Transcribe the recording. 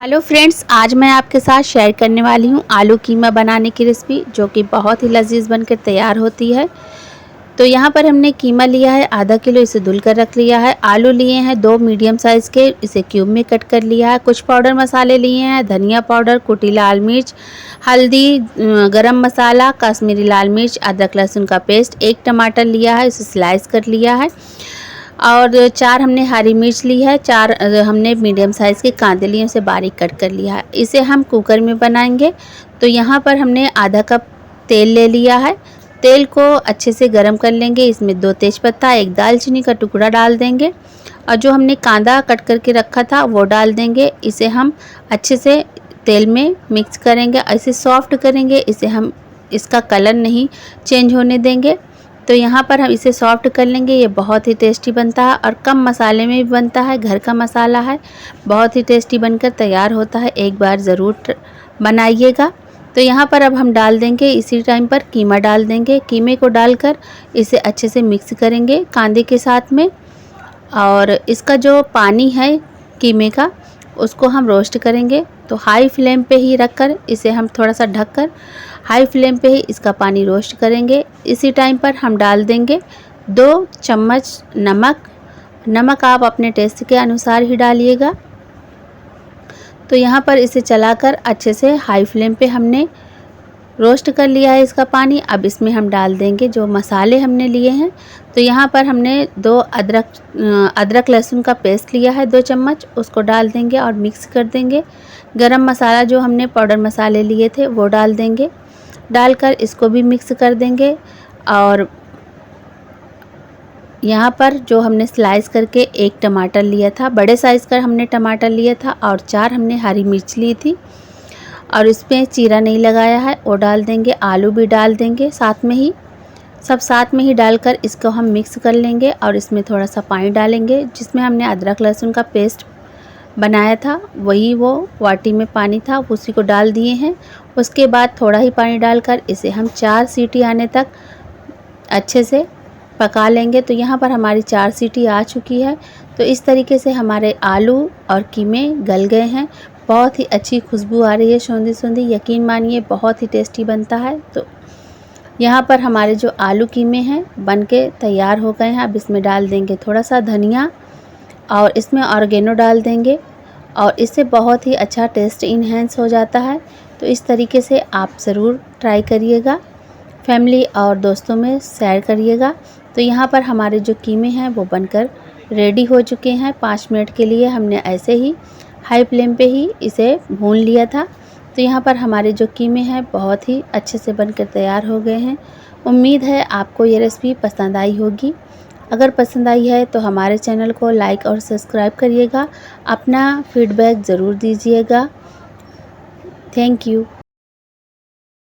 Hello friends, आज मैं आपके साथ शेयर करने वाली हूँ आलू कीमा बनाने की रेसिपी, जो कि बहुत ही लजीज बनकर तैयार होती है। तो यहाँ पर हमने कीमा लिया है आधा किलो, इसे धुल कर रख लिया है। आलू लिए हैं 2 मीडियम साइज़ के, इसे क्यूब में कट कर लिया है। कुछ पाउडर मसाले लिए हैं, धनिया पाउडर, कुटी लाल मिर्च, हल्दी, गरम मसाला, कश्मीरी लाल मिर्च, अदरक लहसुन का पेस्ट, 1 टमाटर लिया है, इसे स्लाइस कर लिया है और 4 हमने हरी मिर्च ली है, 4 हमने मीडियम साइज़ के कांदे लिए, उसे बारीक कट कर लिया है। इसे हम कुकर में बनाएंगे। तो यहाँ पर हमने आधा कप तेल ले लिया है। तेल को अच्छे से गरम कर लेंगे। इसमें 2 तेज़पत्ता, 1 दालचीनी का टुकड़ा डाल देंगे और जो हमने कांदा कट करके रखा था वो डाल देंगे। इसे हम अच्छे से तेल में मिक्स करेंगे, ऐसे सॉफ्ट करेंगे। इसे हम इसका कलर नहीं चेंज होने देंगे। तो यहाँ पर हम इसे सॉफ्ट कर लेंगे। ये बहुत ही टेस्टी बनता है और कम मसाले में भी बनता है, घर का मसाला है, बहुत ही टेस्टी बनकर तैयार होता है। एक बार ज़रूर बनाइएगा। तो यहाँ पर अब हम डाल देंगे, इसी टाइम पर कीमा डाल देंगे। कीमे को डालकर इसे अच्छे से मिक्स करेंगे कांदे के साथ में। और इसका जो पानी है कीमे का, उसको हम रोस्ट करेंगे। तो हाई फ्लेम पे ही रखकर इसे हम थोड़ा सा ढककर हाई फ्लेम पे ही इसका पानी रोस्ट करेंगे। इसी टाइम पर हम डाल देंगे 2 चम्मच नमक। नमक आप अपने टेस्ट के अनुसार ही डालिएगा। तो यहाँ पर इसे चलाकर अच्छे से हाई फ्लेम पे हमने रोस्ट कर लिया है इसका पानी। अब इसमें हम डाल देंगे जो मसाले हमने लिए हैं। तो यहाँ पर हमने 2 अदरक लहसुन का पेस्ट लिया है, 2 चम्मच, उसको डाल देंगे और मिक्स कर देंगे। गरम मसाला जो हमने पाउडर मसाले लिए थे वो डाल देंगे। डालकर इसको भी मिक्स कर देंगे। और यहाँ पर जो हमने स्लाइस करके 1 टमाटर लिया था, बड़े साइज़ का हमने टमाटर लिया था, और 4 हमने हरी मिर्च ली थी और इसमें चीरा नहीं लगाया है, वो डाल देंगे। आलू भी डाल देंगे साथ में ही, सब साथ में ही डालकर इसको हम मिक्स कर लेंगे। और इसमें थोड़ा सा पानी डालेंगे, जिसमें हमने अदरक लहसुन का पेस्ट बनाया था, वही वो वाटी में पानी था, उसी को डाल दिए हैं। उसके बाद थोड़ा ही पानी डालकर इसे हम 4 सीटी आने तक अच्छे से पका लेंगे। तो यहाँ पर हमारी 4 सीटी आ चुकी है। तो इस तरीके से हमारे आलू और कीमे गल गए हैं। बहुत ही अच्छी खुशबू आ रही है, सौंधी सौंधी। यकीन मानिए बहुत ही टेस्टी बनता है। तो यहाँ पर हमारे जो आलू कीमे हैं बनके तैयार हो गए हैं। अब इसमें डाल देंगे थोड़ा सा धनिया और इसमें ऑर्गेनो डाल देंगे, और इससे बहुत ही अच्छा टेस्ट इन्हेंस हो जाता है। तो इस तरीके से आप ज़रूर ट्राई करिएगा, फैमिली और दोस्तों में शेयर करिएगा। तो यहाँ पर हमारे जो कीमे हैं वो बनकर रेडी हो चुके हैं। 5 मिनट के लिए हमने ऐसे ही हाई फ्लेम पे ही इसे भून लिया था। तो यहाँ पर हमारे जो कीमे हैं बहुत ही अच्छे से बनकर तैयार हो गए हैं। उम्मीद है आपको ये रेसिपी पसंद आई होगी। अगर पसंद आई है तो हमारे चैनल को लाइक और सब्सक्राइब करिएगा। अपना फीडबैक ज़रूर दीजिएगा। Thank you.